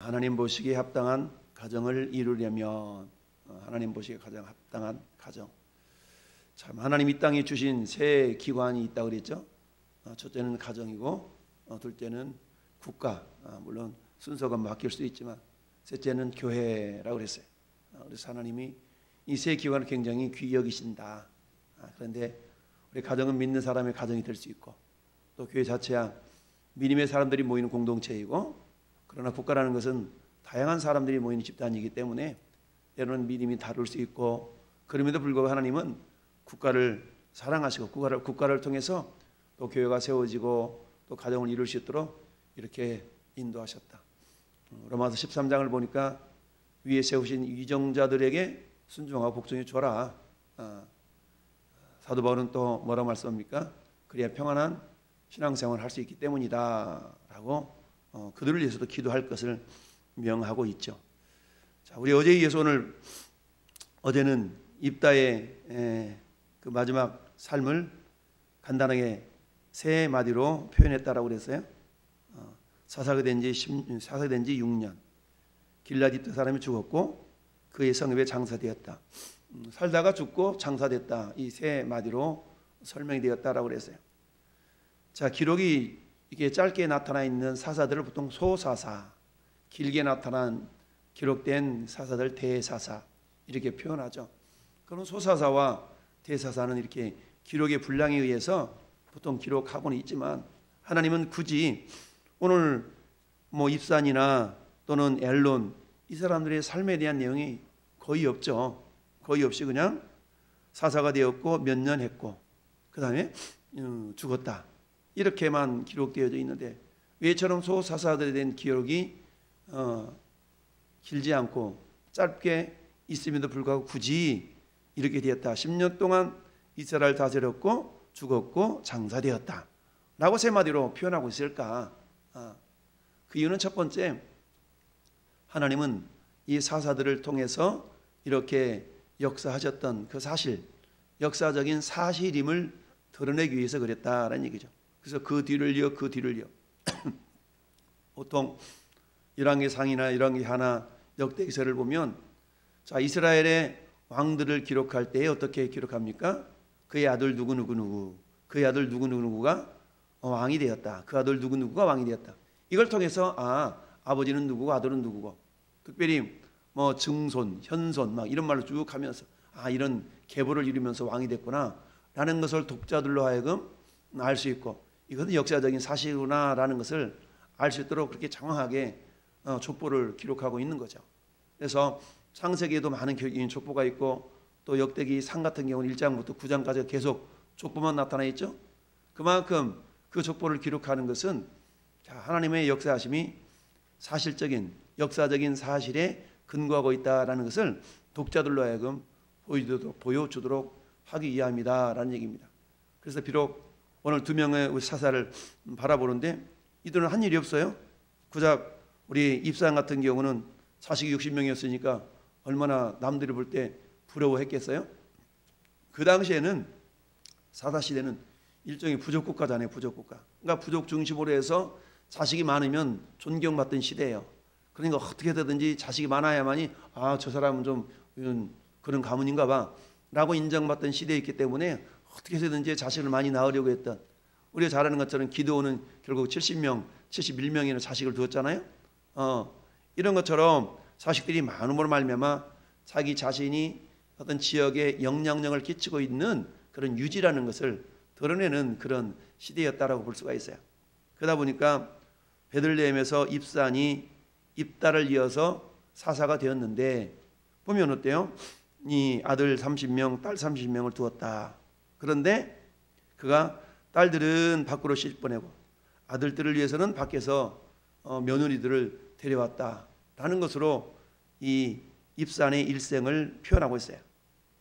하나님 보시기에 합당한 가정을 이루려면 하나님 보시기에 가장 합당한 가정. 참 하나님 이 땅에 주신 세 기관이 있다 그랬죠. 첫째는 가정이고 둘째는 국가, 물론 순서가 바뀔 수 있지만 셋째는 교회라고 그랬어요. 그래서 하나님이 이 세 기관을 굉장히 귀히 여기신다. 그런데 우리 가정은 믿는 사람의 가정이 될 수 있고 또 교회 자체야 믿음의 사람들이 모이는 공동체이고, 그러나 국가라는 것은 다양한 사람들이 모이는 집단이기 때문에 때로는 믿음이 다를 수 있고, 그럼에도 불구하고 하나님은 국가를 사랑하시고 국가를 통해서 또 교회가 세워지고 또 가정을 이룰 수 있도록 이렇게 인도하셨다. 로마서 13장을 보니까 위에 세우신 위정자들에게 순종하고 복종해 줘라. 사도 바울은 또 뭐라고 말씀합니까? 그래야 평안한 신앙생활을 할 수 있기 때문이다 라고 그들을 위해서도 기도할 것을 명하고 있죠. 자, 우리 어제에 이어서 오늘, 어제는 입다의 그 마지막 삶을 간단하게 세 마디로 표현했다라고 그랬어요. 사사가 된 지 6년, 길앗 입다 사람이 죽었고 그의 성읍에 장사되었다. 살다가 죽고 장사됐다. 이 세 마디로 설명이 되었다라고 그랬어요. 자, 기록이 이게 짧게 나타나 있는 사사들을 보통 소사사, 길게 나타난 기록된 사사들 대사사 이렇게 표현하죠. 그럼 소사사와 대사사는 이렇게 기록의 분량에 의해서 보통 기록하고는 있지만, 하나님은 굳이 오늘 뭐 입산이나 또는 엘론 이 사람들의 삶에 대한 내용이 거의 없죠. 거의 없이 그냥 사사가 되었고 몇 년 했고 그 다음에 죽었다, 이렇게만 기록되어져 있는데, 왜처럼 소사사들에 대한 기록이 길지 않고 짧게 있음에도 불구하고 굳이 이렇게 되었다. 10년 동안 이스라엘 다스렸고 죽었고 장사되었다 라고 세 마디로 표현하고 있을까? 그 이유는 첫 번째, 하나님은 이 사사들을 통해서 이렇게 역사하셨던 그 사실, 역사적인 사실임을 드러내기 위해서 그랬다라는 얘기죠. 그래서 그 뒤를 이어 보통 열왕기상이나 열왕기하나 역대기서를 보면, 자, 이스라엘의 왕들을 기록할 때 어떻게 기록합니까? 그의 아들 누구누구누구, 그의 아들 누구누구누구가 왕이 되었다, 그 아들 누구누구가 왕이 되었다. 이걸 통해서 아버지는 누구고 아들은 누구고, 특별히 뭐 증손, 현손 막 이런 말로 쭉 하면서 이런 계보를 이루면서 왕이 됐구나 라는 것을 독자들로 하여금 알 수 있고, 이것은 역사적인 사실이구나라는 것을 알 수 있도록 그렇게 장황하게 족보를 기록하고 있는 거죠. 그래서 창세기에도 많은 족보가 있고, 또 역대기 상 같은 경우는 1장부터 9장까지 계속 족보만 나타나 있죠. 그만큼 그 족보를 기록하는 것은 하나님의 역사하심이 사실적인 역사적인 사실에 근거하고 있다라는 것을 독자들로 하여금 보여주도록 하기 위함이다라는 얘기입니다. 그래서 비록 오늘 두 명의 사사를 바라보는데 이들은 한 일이 없어요. 고작 우리 입산 같은 경우는 자식이 60명이었으니까 얼마나 남들이 볼 때 부러워했겠어요. 그 당시에는 사사 시대는 일종의 부족국가잖아요. 부족국가. 그러니까 부족 중심으로 해서 자식이 많으면 존경받던 시대예요. 그러니까 어떻게 되든지 자식이 많아야만이 저 사람은 좀 그런 가문인가 봐 라고 인정받던 시대였기 때문에 어떻게 해서든지 자식을 많이 낳으려고 했던, 우리가 잘 아는 것처럼 기드온은 결국 70명, 71명이나 자식을 두었잖아요. 이런 것처럼 자식들이 많음으로 말미암아 자기 자신이 어떤 지역에 영향력을 끼치고 있는 그런 유지라는 것을 드러내는 그런 시대였다라고 볼 수가 있어요. 그러다 보니까 베들레헴에서 입산이 입다를 이어서 사사가 되었는데, 보면 어때요? 이 아들 30명, 딸 30명을 두었다. 그런데 그가 딸들은 밖으로 시집보내고 아들들을 위해서는 밖에서 며느리들을 데려왔다라는 것으로 이 입산의 일생을 표현하고 있어요.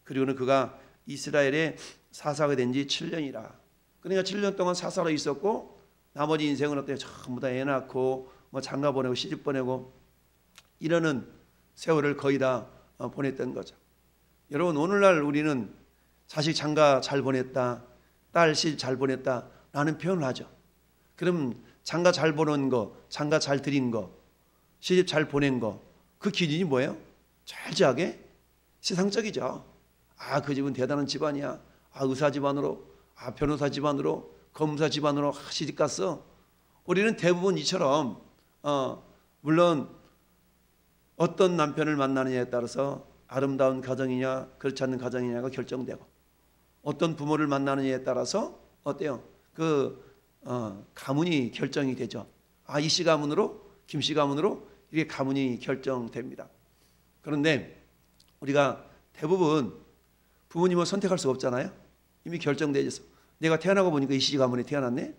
그리고는 그가 이스라엘의 사사가 된 지 7년이라. 그러니까 7년 동안 사사로 있었고 나머지 인생은 어때요? 전부 다 애 낳고 뭐 장가 보내고 시집 보내고 이러는 세월을 거의 다 보냈던 거죠. 여러분, 오늘날 우리는 자식 장가 잘 보냈다, 딸 시집 잘 보냈다 라는 표현을 하죠. 그럼 장가 잘 보낸 거, 장가 잘 들인 거, 시집 잘 보낸 거, 그 기준이 뭐예요? 철저하게 세상적이죠. 아, 그 집은 대단한 집안이야. 아, 의사 집안으로, 아, 변호사 집안으로, 검사 집안으로 시집 갔어. 우리는 대부분 이처럼 물론 어떤 남편을 만나느냐에 따라서 아름다운 가정이냐 그렇지 않는 가정이냐가 결정되고, 어떤 부모를 만나느냐에 따라서 어때요? 가문이 결정이 되죠. 아, 이 씨 가문으로, 김 씨 가문으로 이게 가문이 결정됩니다. 그런데 우리가 대부분 부모님을 선택할 수가 없잖아요. 이미 결정되어 있어. 내가 태어나고 보니까 이 씨 가문에 태어났네.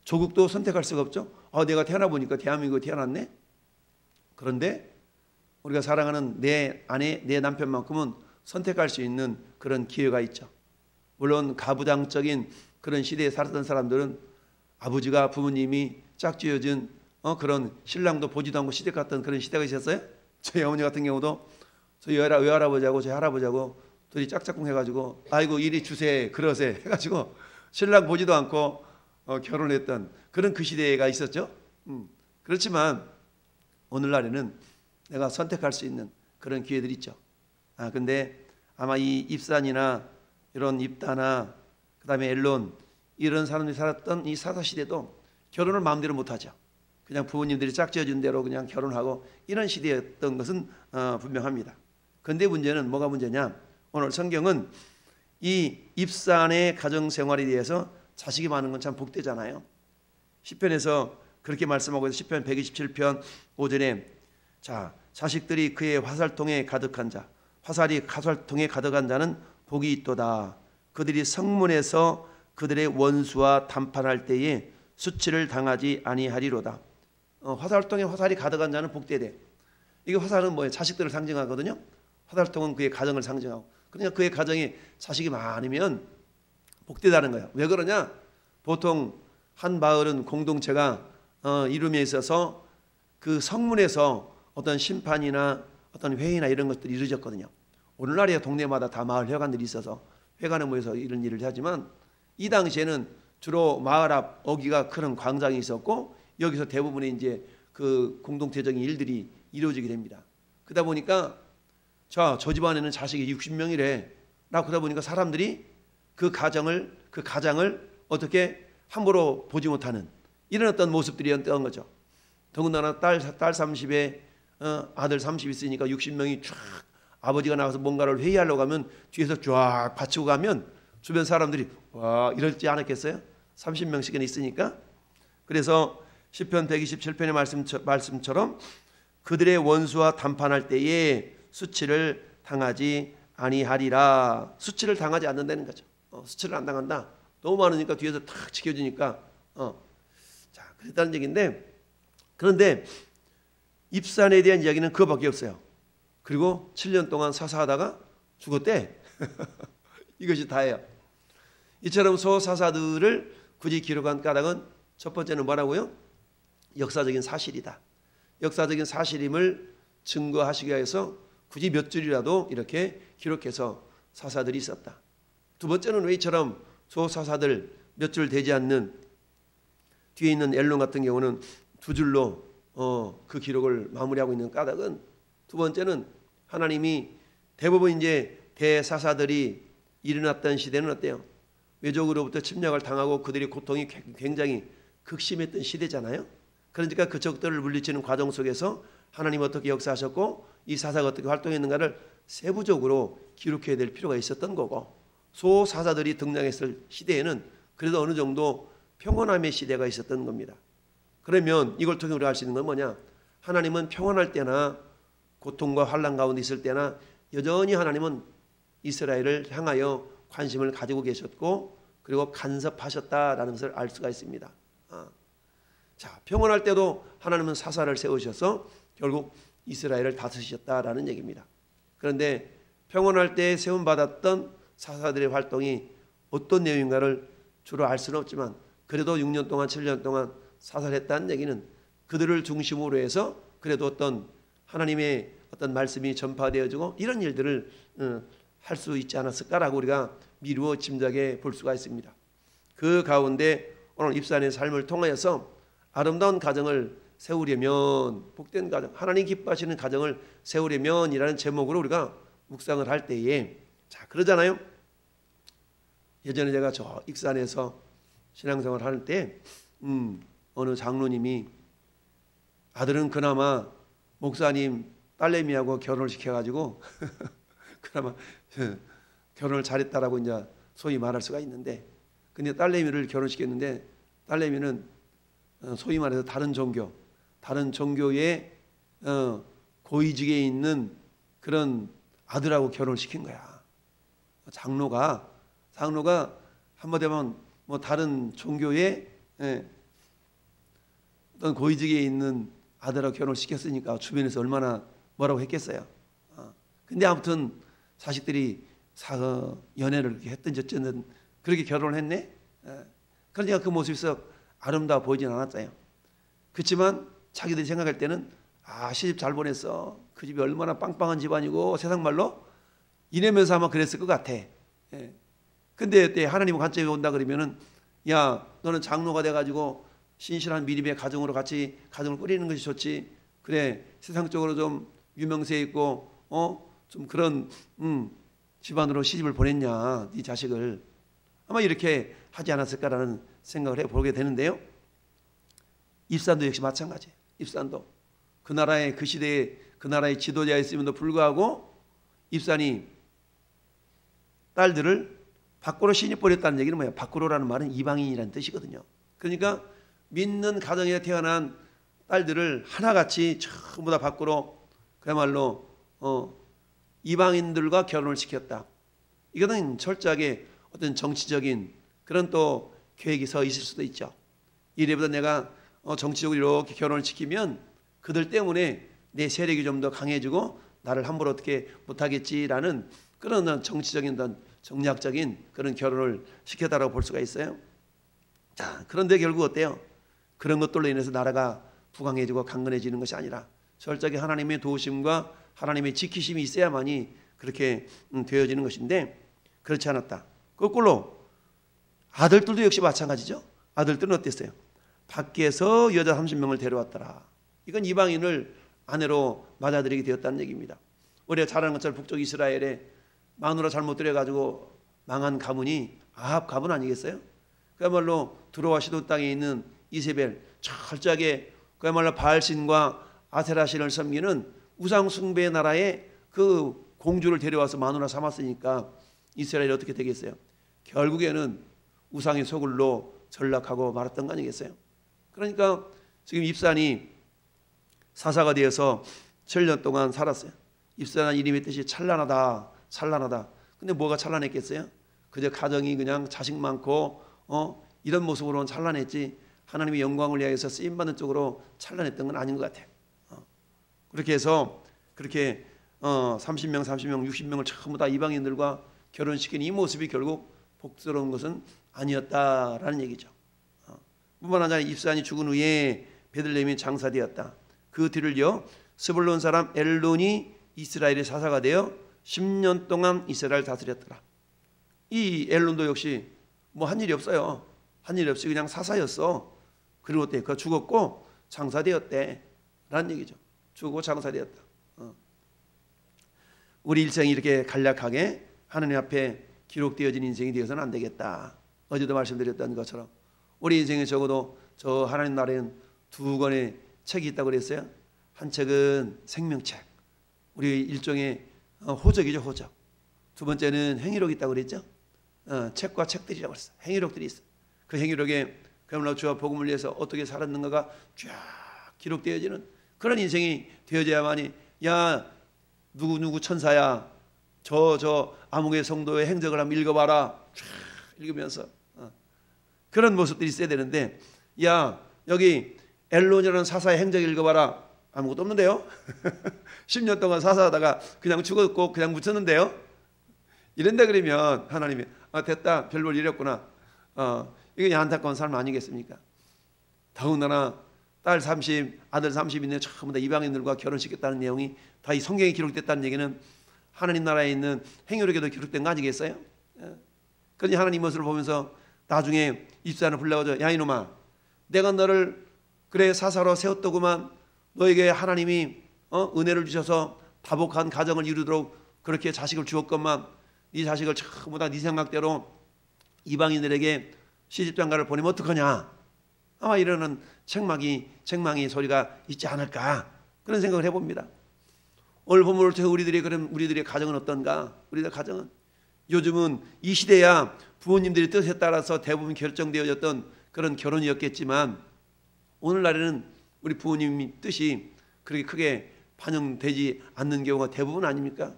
조국도 선택할 수가 없죠. 내가 태어나 보니까 대한민국에 태어났네. 그런데 우리가 사랑하는 내 아내, 내 남편만큼은 선택할 수 있는 그런 기회가 있죠. 물론 가부장적인 그런 시대에 살았던 사람들은 아버지가, 부모님이 짝지어준 그런 신랑도 보지도 않고 시댁 갔던 그런 시대가 있었어요. 저희 어머니 같은 경우도 저희 외할아버지하고 저희 할아버지하고 둘이 짝짝꿍 해가지고 아이고 이리 주세 그러세 해가지고 신랑 보지도 않고 결혼했던 그런 그 시대가 있었죠. 그렇지만 오늘날에는 내가 선택할 수 있는 그런 기회들이 있죠. 근데 아마 이 입산이나 이런 입다나 그다음에 엘론 이런 사람들이 살았던 이 사사시대도 결혼을 마음대로 못하죠. 그냥 부모님들이 짝지어준 대로 그냥 결혼하고 이런 시대였던 것은 분명합니다. 그런데 문제는 뭐가 문제냐? 오늘 성경은 이 입산의 가정생활에 대해서 자식이 많은 건 참 복되잖아요. 시편에서 그렇게 말씀하고 있어요. 시편 127편 5절에 자, 자식들이 그의 화살통에 가득한 자, 화살이 화살통에 가득한 자는 복이 있도다. 그들이 성문에서 그들의 원수와 담판할 때에 수치를 당하지 아니하리로다. 화살통에 화살이 가득한 자는 복되되, 이게 화살은 뭐예요? 자식들을 상징하거든요. 화살통은 그의 가정을 상징하고, 그러니까 그의 가정에 자식이 많으면 복되다는 거예요. 왜 그러냐? 보통 한 마을은 공동체가 이름에 있어서 그 성문에서 어떤 심판이나 어떤 회의나 이런 것들이 이루어졌거든요. 오늘날에 동네마다 다 마을 회관들이 있어서 회관에 모여서 이런 일을 하지만, 이 당시에는 주로 마을 앞 어귀가 큰 광장이 있었고 여기서 대부분의 이제 그 공동체적인 일들이 이루어지게 됩니다. 그러다 보니까 저 집안에는 자식이 60명이래. 그러다 보니까 사람들이 그 가장을 어떻게 함부로 보지 못하는 이런 어떤 모습들이었던 거죠. 더군다나 딸 30에 아들 30 있으니까 60명이 쫙 아버지가 나가서 뭔가를 회의하려고 하면 뒤에서 쫙 받치고 가면 주변 사람들이 와 이럴지 않았겠어요? 30명씩은 있으니까. 그래서 시편 127편의 말씀처럼 그들의 원수와 담판할 때에 수치를 당하지 아니하리라. 수치를 당하지 않는다는 거죠. 수치를 안 당한다. 너무 많으니까 뒤에서 탁 지켜주니까 자 그랬다는 얘기인데, 그런데 입산에 대한 이야기는 그거밖에 없어요. 그리고 7년 동안 사사하다가 죽었대. 이것이 다예요. 이처럼 소사사들을 굳이 기록한 까닭은 첫 번째는 뭐라고요? 역사적인 사실이다. 역사적인 사실임을 증거하시기 위해서 굳이 몇 줄이라도 이렇게 기록해서 사사들이 있었다. 두 번째는 왜 이처럼 소사사들 몇 줄 되지 않는 뒤에 있는 엘론 같은 경우는 두 줄로 그 기록을 마무리하고 있는 까닭은, 두 번째는 하나님이 대부분 이제 대사사들이 일어났던 시대는 어때요? 외적으로부터 침략을 당하고 그들의 고통이 굉장히 극심했던 시대잖아요. 그러니까 그 적들을 물리치는 과정 속에서 하나님 어떻게 역사하셨고 이 사사가 어떻게 활동했는가를 세부적으로 기록해야 될 필요가 있었던 거고, 소사사들이 등장했을 시대에는 그래도 어느 정도 평온함의 시대가 있었던 겁니다. 그러면 이걸 통해 우리가 알 수 있는 건 뭐냐? 하나님은 평온할 때나 고통과 환난 가운데 있을 때나 여전히 하나님은 이스라엘을 향하여 관심을 가지고 계셨고 그리고 간섭하셨다라는 것을 알 수가 있습니다. 자, 평온할 때도 하나님은 사사를 세우셔서 결국 이스라엘을 다스리셨다라는 얘기입니다. 그런데 평온할 때 세움받았던 사사들의 활동이 어떤 내용인가를 주로 알 수는 없지만, 그래도 6년 동안 7년 동안 사사를 했다는 얘기는 그들을 중심으로 해서 그래도 어떤 하나님의 어떤 말씀이 전파되어지고 이런 일들을 할 수 있지 않았을까라고 우리가 미루어 짐작해 볼 수가 있습니다. 그 가운데 오늘 입산의 삶을 통하여서 아름다운 가정을 세우려면, 복된 가정, 하나님 기뻐하시는 가정을 세우려면이라는 제목으로 우리가 묵상을 할 때에, 자, 그러잖아요. 예전에 제가 저 익산에서 신앙생활을 할 때 어느 장로님이 아들은 그나마 목사님 딸내미하고 결혼을 시켜가지고 그나마 결혼을 잘했다라고 이제 소위 말할 수가 있는데, 근데 딸내미를 결혼시켰는데 딸내미는 소위 말해서 다른 종교의 고위직에 있는 그런 아들하고 결혼을 시킨 거야. 장로가 한마디 하면 뭐 다른 종교의 어떤 고위직에 있는 아들하고 결혼을 시켰으니까 주변에서 얼마나 뭐라고 했겠어요. 근데 아무튼 자식들이 연애를 그렇게 했든지 어쨌든 그렇게 결혼을 했네. 그러니까 그 모습이 썩 아름다워 보이진 않았어요. 그렇지만 자기들이 생각할 때는 시집 잘 보냈어. 그 집이 얼마나 빵빵한 집안이고 세상 말로 이러면서 아마 그랬을 것 같아. 근데 그때 하나님 관점에 온다 그러면은, 야, 너는 장로가 돼가지고 신실한 미립의 가정으로 같이 가정을 꾸리는 것이 좋지. 그래, 세상적으로 좀 유명세 있고 좀 그런 집안으로 시집을 보냈냐, 네 자식을. 아마 이렇게 하지 않았을까라는 생각을 해보게 되는데요. 입산도 역시 마찬가지예요. 입산도 그 나라의 그 시대에 그 나라의 지도자였음에도 불구하고 입산이 딸들을 밖으로 시집 보냈다는 얘기는 뭐예요? 밖으로라는 말은 이방인이라는 뜻이거든요. 그러니까 믿는 가정에 태어난 딸들을 하나같이 전부 다 밖으로 그야말로 이방인들과 결혼을 시켰다. 이거는 철저하게 어떤 정치적인 그런 또 계획이 서 있을 수도 있죠. 이래보다 내가 정치적으로 이렇게 결혼을 시키면 그들 때문에 내 세력이 좀 더 강해지고 나를 함부로 어떻게 못하겠지라는 그런 정치적인 정략적인 그런 결혼을 시켰다라고 볼 수가 있어요. 자, 그런데 결국 어때요? 그런 것들로 인해서 나라가 부강해지고 강건해지는 것이 아니라 철저하게 하나님의 도우심과 하나님의 지키심이 있어야만이 그렇게 되어지는 것인데, 그렇지 않았다. 거꾸로 아들들도 역시 마찬가지죠. 아들들은 어땠어요? 밖에서 여자 30명을 데려왔더라. 이건 이방인을 아내로 맞아들이게 되었다는 얘기입니다. 우리가 잘 아는 것처럼 북쪽 이스라엘에 마누라 잘못 들여가지고 망한 가문이 아합 가문 아니겠어요? 그야말로 두로와 시돈 땅에 있는 이세벨, 철저하게 그야말로 바알신과 아세라신을 섬기는 우상 숭배의 나라에 그 공주를 데려와서 마누라 삼았으니까 이스라엘이 어떻게 되겠어요? 결국에는 우상의 소굴로 전락하고 말았던 거 아니겠어요? 그러니까 지금 입산이 사사가 되어서 7년 동안 살았어요. 입산한 이름의 뜻이 찬란하다. 근데 뭐가 찬란했겠어요? 그저 가정이 그냥 자식 많고 이런 모습으로는 찬란했지 하나님의 영광을 위하여서 쓰임받는 쪽으로 찬란했던 건 아닌 것 같아요. 그렇게 해서 그렇게 30명, 60명을 전부 다 이방인들과 결혼시킨 이 모습이 결국 복스러운 것은 아니었다라는 얘기죠. 뿐만 아니라 입산이 죽은 후에 베들레헴이 장사되었다. 그 뒤를요 스불론 사람 엘론이 이스라엘의 사사가 되어 10년 동안 이스라엘 다스렸더라. 이 엘론도 역시 뭐 한 일이 없어요. 한 일이 없이 그냥 사사였어. 그리고 어때? 그 죽었고 장사되었대 라는 얘기죠. 죽고 장사되었다. 우리 일생이 이렇게 간략하게 하나님 앞에 기록되어진 인생이 되어서는 안 되겠다. 어제도 말씀드렸던 것처럼 우리 인생에 적어도 저 하나님 나라에는 2권의 책이 있다고 그랬어요. 한 책은 생명책, 우리 일종의 호적이죠, 호적. 두 번째는 행위록이 있다고 그랬죠. 책과 책들이라고 했어요. 행위록들이 있어요. 그 행위록에 그야말로 주와 복음을 위해서 어떻게 살았는가가 쫙 기록되어지는 그런 인생이 되어져야만이, 야 누구 천사야, 저 암흑의 성도의 행적을 한번 읽어봐라. 쫙 읽으면서 그런 모습들이 있어야 되는데, 야 여기 엘론이라는 사사의 행적 읽어봐라. 아무것도 없는데요. 10년 동안 사사하다가 그냥 죽었고 그냥 묻혔는데요. 이런다 그러면 하나님이 됐다, 별볼 일이 없구나. 이게 안타까운 삶 아니겠습니까? 더군다나 딸 30, 아들 30인데 전부 다 이방인들과 결혼시켰다는 내용이 다 이 성경에 기록됐다는 얘기는 하나님 나라에 있는 행위록에도 기록된 거 아니겠어요? 그러니 하나님 모습을 보면서 나중에 입산을 불러가지고, 야 이놈아, 내가 너를 그래 사사로 세웠더구만. 너에게 하나님이 은혜를 주셔서 다복한 가정을 이루도록 그렇게 자식을 주었건만 네 자식을 전부 다 네 생각대로 이방인들에게 시집장가를 보내면 어떡하냐. 아마 이러는 책망이 소리가 있지 않을까 그런 생각을 해봅니다. 오늘 본문을 통해 우리들의 가정은 어떤가? 우리들 가정은 요즘은 이 시대야 부모님들의 뜻에 따라서 대부분 결정되어졌던 그런 결혼이었겠지만 오늘날에는 우리 부모님 뜻이 그렇게 크게 반영되지 않는 경우가 대부분 아닙니까?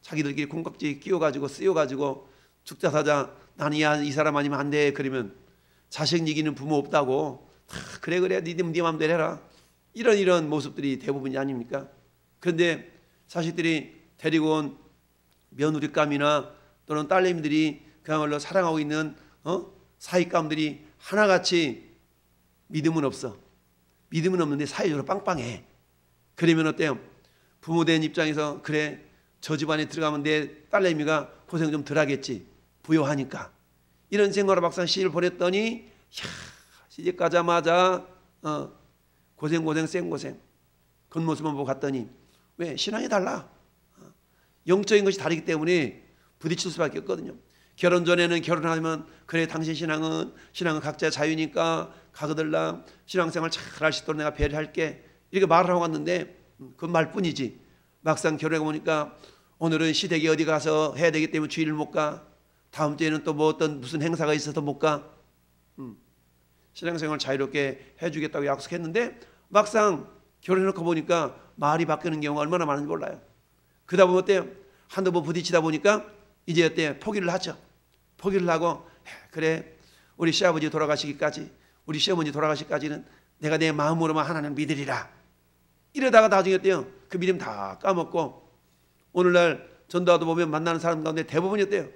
자기들끼리 콩깍지 끼워가지고 쓰여가지고 죽자 사자 나는 이 사람 아니면 안 돼. 그러면 자식 이기는 부모 없다고 그래 네 맘대로 해라. 이런 모습들이 대부분이 아닙니까? 그런데 자식들이 데리고 온 며느리감이나 또는 딸내미들이 그야말로 사랑하고 있는 사위감들이 하나같이 믿음은 없어. 믿음은 없는데 사회적으로 빵빵해. 그러면 어때요? 부모된 입장에서 그래 저 집안에 들어가면 내 딸내미가 고생 좀 덜 하겠지. 부요하니까. 이런 생각으로 막상 시집을 보냈더니 시집 가자마자 고생 생고생 겉모습만 보고 갔더니 왜? 신앙이 달라. 영적인 것이 다르기 때문에 부딪힐 수밖에 없거든요. 결혼 전에는 결혼하면 그래 당신 신앙은 각자의 자유니까 가거들라 신앙생활 잘 할 수 있도록 내가 배려할게 이렇게 말을 하고 갔는데 그건 말뿐이지. 막상 결혼해 보니까 오늘은 시댁에 어디 가서 해야 되기 때문에 주일을 못 가. 다음 주에는 또 뭐 어떤 무슨 행사가 있어서 못 가. 신앙생활 자유롭게 해주겠다고 약속했는데 막상 결혼해놓고 보니까 말이 바뀌는 경우가 얼마나 많은지 몰라요. 그러다 보면 어때요? 한두 번 부딪히다 보니까 이제 어때요? 포기를 하죠. 포기를 하고 그래 우리 시아버지 돌아가시기까지 우리 시어머니 돌아가시기까지는 내가 내 마음으로만 하나님 믿으리라. 이러다가 나중에 어때요? 그 믿음 다 까먹고 오늘날 전도하다 보면 만나는 사람 가운데 대부분이 어때요?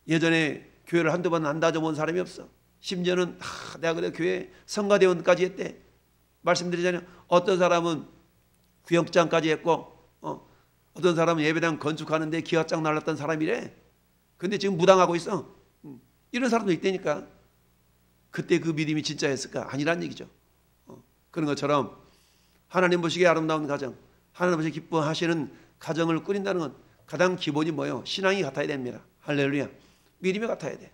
예전에 교회를 한두 번 안 다녀본 사람이 없어. 심지어는 내가 그래 교회 성가대원까지 했대. 말씀드리자면 어떤 사람은 구역장까지 했고 어떤 사람은 예배당 건축하는데 기와장 날랐던 사람이래. 근데 지금 무당하고 있어. 이런 사람도 있다니까. 그때 그 믿음이 진짜였을까? 아니란 얘기죠. 그런 것처럼 하나님 보시기에 아름다운 가정, 하나님 보시기에 기뻐하시는 가정을 꾸린다는 건 가장 기본이 뭐예요? 신앙이 같아야 됩니다. 할렐루야. 믿음이 같아야 돼.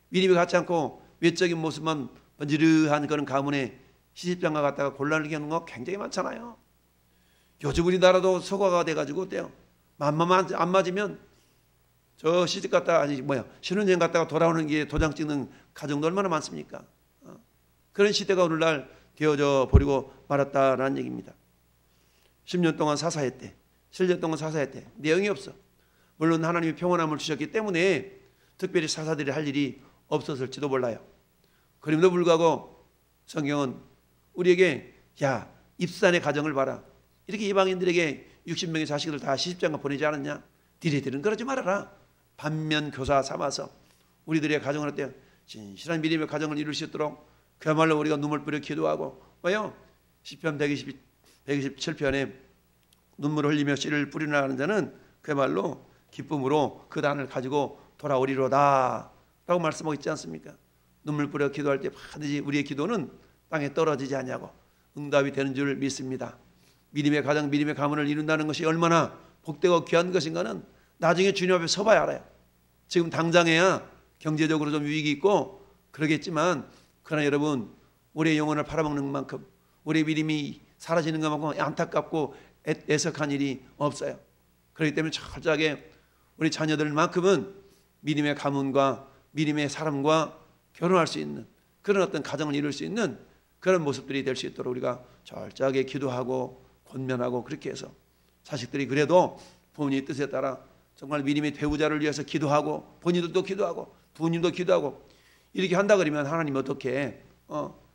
믿음이 같지 않고 외적인 모습만 번지르한 그런 가문에 시집장가 갔다가 곤란을 겪는 거 굉장히 많잖아요. 요즘 우리나라도 서거가 돼가지고 어때요? 맘만 안 맞으면 저 시집 갔다가 신혼여행 갔다가 돌아오는 게 도장 찍는 가정도 얼마나 많습니까? 그런 시대가 오늘날 되어져 버리고 말았다라는 얘기입니다. 10년 동안 사사했대. 7년 동안 사사했대. 내용이 없어. 물론 하나님이 평온함을 주셨기 때문에 특별히 사사들이 할 일이 없었을지도 몰라요. 그럼에도 불구하고 성경은 우리에게 입산의 가정을 봐라. 이렇게 이방인들에게 60명의 자식들 다 시집장가 보내지 않았냐? 니네들은 그러지 말아라. 반면 교사 삼아서 우리들의 가정을 어때요? 진실한 믿음의 가정을 이룰 수 있도록 그야말로 우리가 눈물 뿌려 기도하고 뭐요? 시편 127편에 눈물을 흘리며 씨를 뿌리나가는 자는 그야말로 기쁨으로 그 단을 가지고 돌아오리로다 라고 말씀하고 있지 않습니까? 눈물 뿌려 기도할 때 반드시 우리의 기도는 땅에 떨어지지 않냐고 응답이 되는 줄 믿습니다. 믿음의 가정, 믿음의 가문을 이룬다는 것이 얼마나 복되고 귀한 것인가는 나중에 주님 앞에 서봐야 알아요. 지금 당장에야 경제적으로 좀 위기가 있고 그러겠지만 그러나 여러분 우리의 영혼을 팔아먹는 만큼 우리의 믿음이 사라지는 것만큼 안타깝고 애석한 일이 없어요. 그렇기 때문에 철저하게 우리 자녀들만큼은 믿음의 가문과 믿음의 사람과 결혼할 수 있는 그런 어떤 가정을 이룰 수 있는 그런 모습들이 될 수 있도록 우리가 철저하게 기도하고 권면하고 그렇게 해서 자식들이 그래도 부모님의 뜻에 따라 정말 믿음의 배우자를 위해서 기도하고 본인들도 기도하고 부모님도 기도하고 이렇게 한다 그러면 하나님 어떻게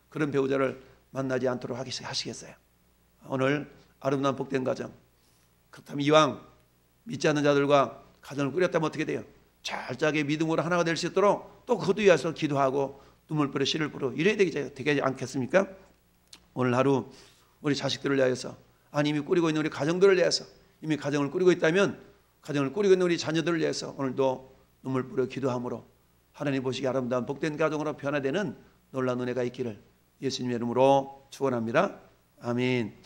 그런 배우자를 만나지 않도록 하시겠어요? 오늘 아름다운 복된 가정 그렇다면 이왕 믿지 않는 자들과 가정을 꾸렸다면 어떻게 돼요? 철저하게 믿음으로 하나가 될 수 있도록 또 그것도 위해서 기도하고 눈물 뿌려 씨를 뿌려 이래야 되지 않겠습니까? 오늘 하루 우리 자식들을 위해서 아니 이미 꾸리고 있는 우리 가정들을 위해서 이미 가정을 꾸리고 있다면 가정을 꾸리고 있는 우리 자녀들을 위해서 오늘도 눈물 뿌려 기도함으로 하나님 보시기에 아름다운 복된 가정으로 변화되는 놀라운 은혜가 있기를 예수님의 이름으로 축원합니다. 아멘.